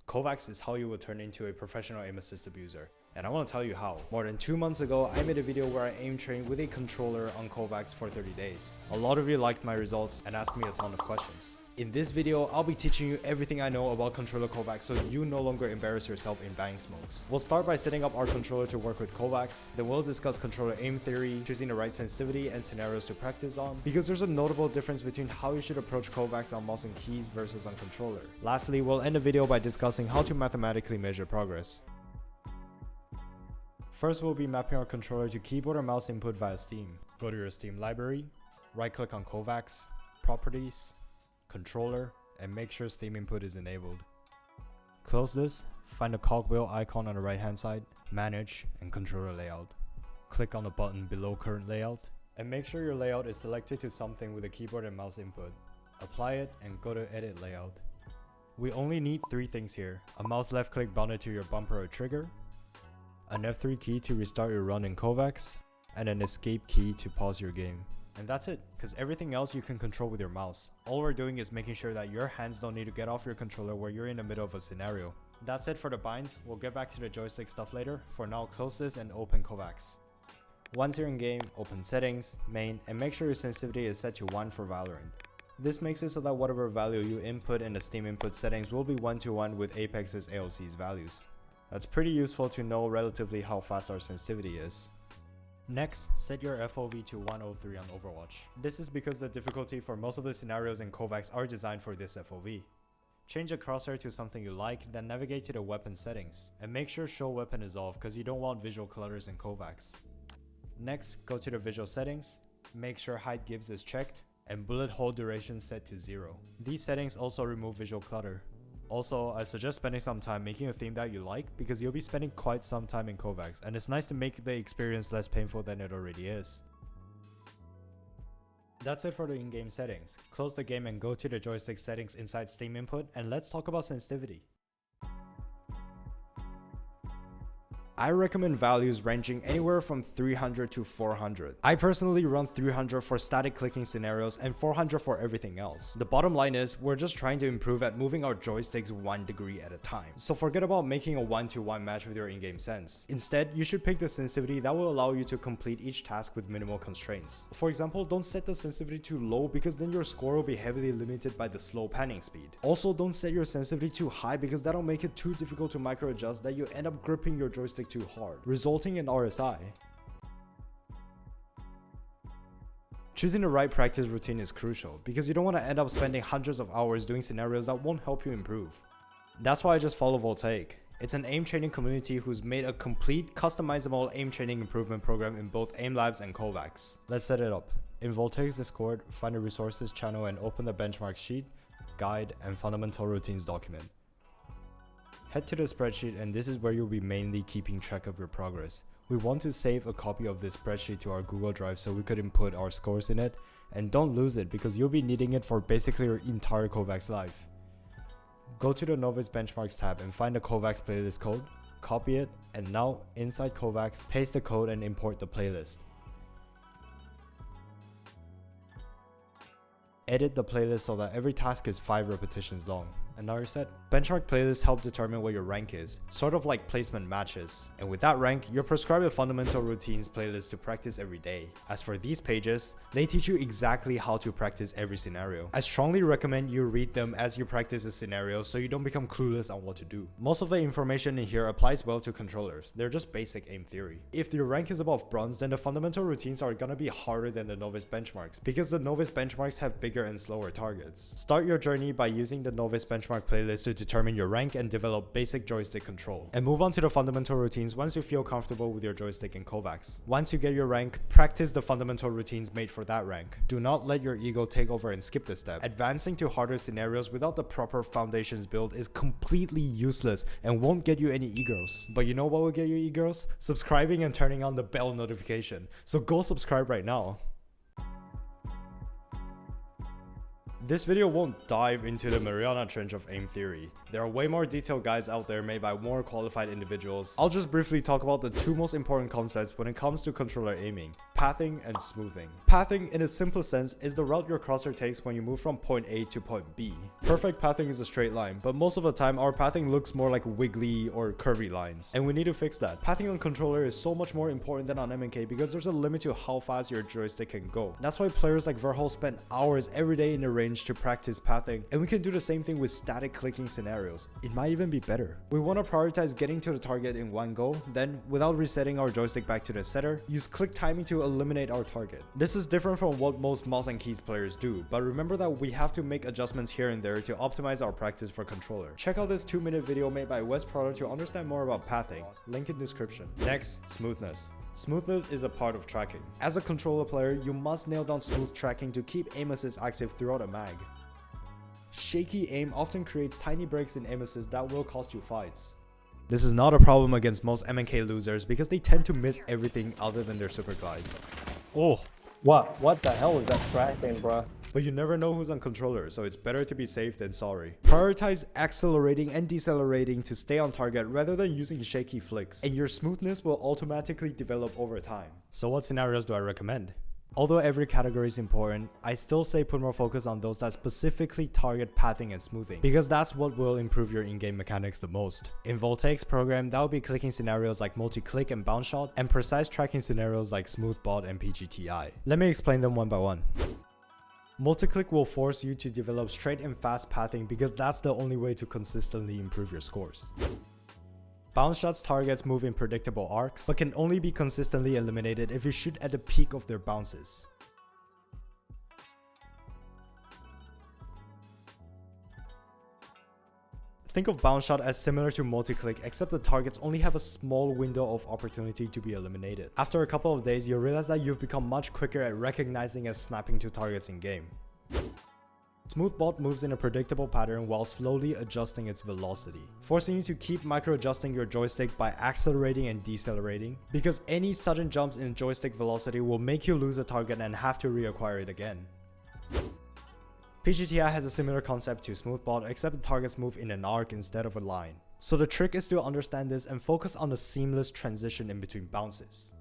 Kovaak is how you will turn into a professional aim assist abuser. And I want to tell you how. More than 2 months ago, I made a video where I aim trained with a controller on Kovaak for 30 days. A lot of you liked my results and asked me a ton of questions. In this video, I'll be teaching you everything I know about controller Kovaak so you no longer embarrass yourself in bang smokes. We'll start by setting up our controller to work with Kovaak, then we'll discuss controller aim theory, choosing the right sensitivity and scenarios to practice on, because there's a notable difference between how you should approach Kovaak on mouse and keys versus on controller. Lastly, we'll end the video by discussing how to mathematically measure progress. First, we'll be mapping our controller to keyboard or mouse input via Steam. Go to your Steam library, right-click on Kovaak, Properties, Controller, and make sure Steam input is enabled. Close this, find the cogwheel icon on the right hand side, Manage, and Controller Layout. Click on the button below Current Layout, and make sure your layout is selected to something with a keyboard and mouse input. Apply it and go to Edit Layout. We only need 3 things here: a mouse left click bounded to your bumper or trigger, an F3 key to restart your run in Kovaak, and an escape key to pause your game. And that's it, because everything else you can control with your mouse. All we're doing is making sure that your hands don't need to get off your controller where you're in the middle of a scenario. That's it for the binds. We'll get back to the joystick stuff later. For now, close this and open Kovaak. Once you're in game, open Settings, Main, and make sure your sensitivity is set to 1 for Valorant. This makes it so that whatever value you input in the Steam input settings will be 1-to-1 with Apex's AOC's values. That's pretty useful to know relatively how fast our sensitivity is. Next, set your FOV to 103 on Overwatch. This is because the difficulty for most of the scenarios in Kovaak are designed for this FOV. Change the crosshair to something you like, then navigate to the weapon settings. And make sure show weapon is off because you don't want visual clutters in Kovaak. Next, go to the visual settings, make sure hide gibbs is checked, and bullet hole duration set to 0. These settings also remove visual clutter. Also, I suggest spending some time making a theme that you like because you'll be spending quite some time in Kovaak, and it's nice to make the experience less painful than it already is. That's it for the in-game settings. Close the game and go to the joystick settings inside Steam input, and let's talk about sensitivity. I recommend values ranging anywhere from 300 to 400. I personally run 300 for static clicking scenarios and 400 for everything else. The bottom line is, we're just trying to improve at moving our joysticks 1 degree at a time. So forget about making a 1-to-1 match with your in-game sense. Instead, you should pick the sensitivity that will allow you to complete each task with minimal constraints. For example, don't set the sensitivity too low because then your score will be heavily limited by the slow panning speed. Also, don't set your sensitivity too high because that'll make it too difficult to micro adjust that you end up gripping your joystick too hard, resulting in RSI. Choosing the right practice routine is crucial because you don't want to end up spending hundreds of hours doing scenarios that won't help you improve. That's why I just follow Voltaic. It's an aim training community who's made a complete customizable aim training improvement program in both aim labs and Kovaak. Let's set it up. In Voltaic's Discord, find the resources channel and open the benchmark sheet, guide, and fundamental routines document. Head to the spreadsheet, and this is where you'll be mainly keeping track of your progress. We want to save a copy of this spreadsheet to our Google Drive so we could input our scores in it, and don't lose it because you'll be needing it for basically your entire Kovaak life. Go to the Novice Benchmarks tab and find the Kovaak playlist code, copy it, and now inside Kovaak, paste the code and import the playlist. Edit the playlist so that every task is 5 repetitions long. And now you're set. Benchmark playlists help determine what your rank is, sort of like placement matches. And with that rank, you're prescribed a fundamental routines playlist to practice every day. As for these pages, they teach you exactly how to practice every scenario. I strongly recommend you read them as you practice a scenario so you don't become clueless on what to do. Most of the information in here applies well to controllers. They're just basic aim theory. If your rank is above bronze, then the fundamental routines are gonna be harder than the novice benchmarks because the novice benchmarks have bigger and slower targets. Start your journey by using the novice benchmark playlist to determine your rank and develop basic joystick control. And move on to the fundamental routines once you feel comfortable with your joystick in Kovaak. Once you get your rank, practice the fundamental routines made for that rank. Do not let your ego take over and skip this step. Advancing to harder scenarios without the proper foundations build is completely useless and won't get you any e-girls. But you know what will get you e-girls? Subscribing and turning on the bell notification. So go subscribe right now. This video won't dive into the Mariana Trench of aim theory. There are way more detailed guides out there made by more qualified individuals. I'll just briefly talk about the 2 most important concepts when it comes to controller aiming: Pathing and smoothing. Pathing, in its simplest sense, is the route your crosshair takes when you move from point A to point B. Perfect pathing is a straight line, but most of the time our pathing looks more like wiggly or curvy lines, and we need to fix that. Pathing on controller is so much more important than on MK because there's a limit to how fast your joystick can go. That's why players like Verhul spend hours every day in the range to practice pathing, and we can do the same thing with static clicking scenarios. It might even be better. We want to prioritize getting to the target in one go, then, without resetting our joystick back to the setter, use click timing to eliminate our target. This is different from what most mouse and keys players do, but remember that we have to make adjustments here and there to optimize our practice for controller. Check out this 2-minute video made by Wes Prado to understand more about pathing, link in description. Next, smoothness. Smoothness is a part of tracking. As a controller player, you must nail down smooth tracking to keep aim assist active throughout a mag. Shaky aim often creates tiny breaks in aim assist that will cost you fights. This is not a problem against most MK losers because they tend to miss everything other than their super glides. Oh! What the hell is that tracking, bruh? But you never know who's on controller, so it's better to be safe than sorry. Prioritize accelerating and decelerating to stay on target rather than using shaky flicks, and your smoothness will automatically develop over time. So what scenarios do I recommend? Although every category is important, I still say put more focus on those that specifically target pathing and smoothing, because that's what will improve your in-game mechanics the most. In Voltaic's program, that will be clicking scenarios like multi-click and bounce shot, and precise tracking scenarios like smooth bot and PGTI. Let me explain them one by one. Multi-click will force you to develop straight and fast pathing because that's the only way to consistently improve your scores. Bounce shots targets move in predictable arcs, but can only be consistently eliminated if you shoot at the peak of their bounces. Think of bounce shot as similar to multi-click, except the targets only have a small window of opportunity to be eliminated. After a couple of days, you'll realize that you've become much quicker at recognizing and snapping to targets in game. Smooth bot moves in a predictable pattern while slowly adjusting its velocity, forcing you to keep micro-adjusting your joystick by accelerating and decelerating, because any sudden jumps in joystick velocity will make you lose a target and have to reacquire it again. PGTI has a similar concept to smooth bot, except the targets move in an arc instead of a line. So the trick is to understand this and focus on the seamless transition in between bounces.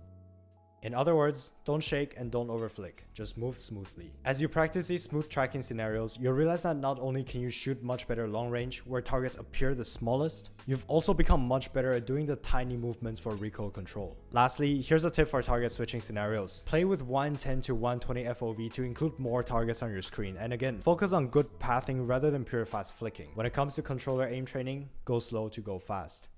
In other words, don't shake and don't overflick, just move smoothly. As you practice these smooth tracking scenarios, you'll realize that not only can you shoot much better long range, where targets appear the smallest, you've also become much better at doing the tiny movements for recoil control. Lastly, here's a tip for target switching scenarios. Play with 110 to 120 FOV to include more targets on your screen, and again, focus on good pathing rather than pure fast flicking. When it comes to controller aim training, go slow to go fast.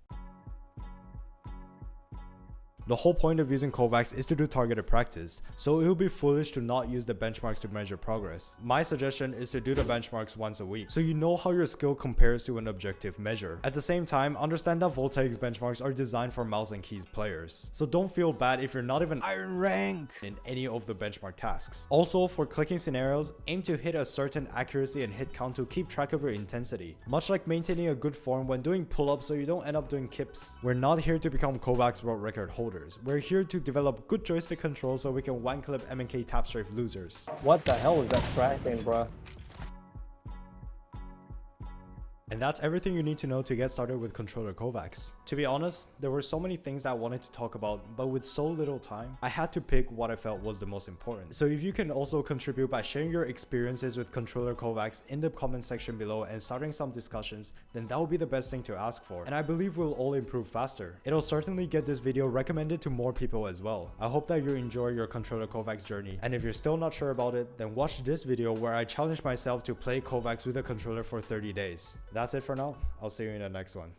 The whole point of using Kovaaks is to do targeted practice, so it would be foolish to not use the benchmarks to measure progress. My suggestion is to do the benchmarks once a week, so you know how your skill compares to an objective measure. At the same time, understand that Voltaic's benchmarks are designed for mouse and keys players, so don't feel bad if you're not even iron rank in any of the benchmark tasks. Also, for clicking scenarios, aim to hit a certain accuracy and hit count to keep track of your intensity, much like maintaining a good form when doing pull-ups so you don't end up doing kips. We're not here to become Kovaak's world record holders. We're here to develop good joystick control so we can one-clip MK tap strafe losers. What the hell is that tracking, bruh? And that's everything you need to know to get started with controller Kovaaks. To be honest, there were so many things that I wanted to talk about, but with so little time, I had to pick what I felt was the most important. So if you can also contribute by sharing your experiences with controller Kovaaks in the comment section below and starting some discussions, then that would be the best thing to ask for. And I believe we'll all improve faster. It'll certainly get this video recommended to more people as well. I hope that you enjoy your controller Kovaaks journey. And if you're still not sure about it, then watch this video where I challenge myself to play Kovaaks with a controller for 30 days. That's it for now. I'll see you in the next one.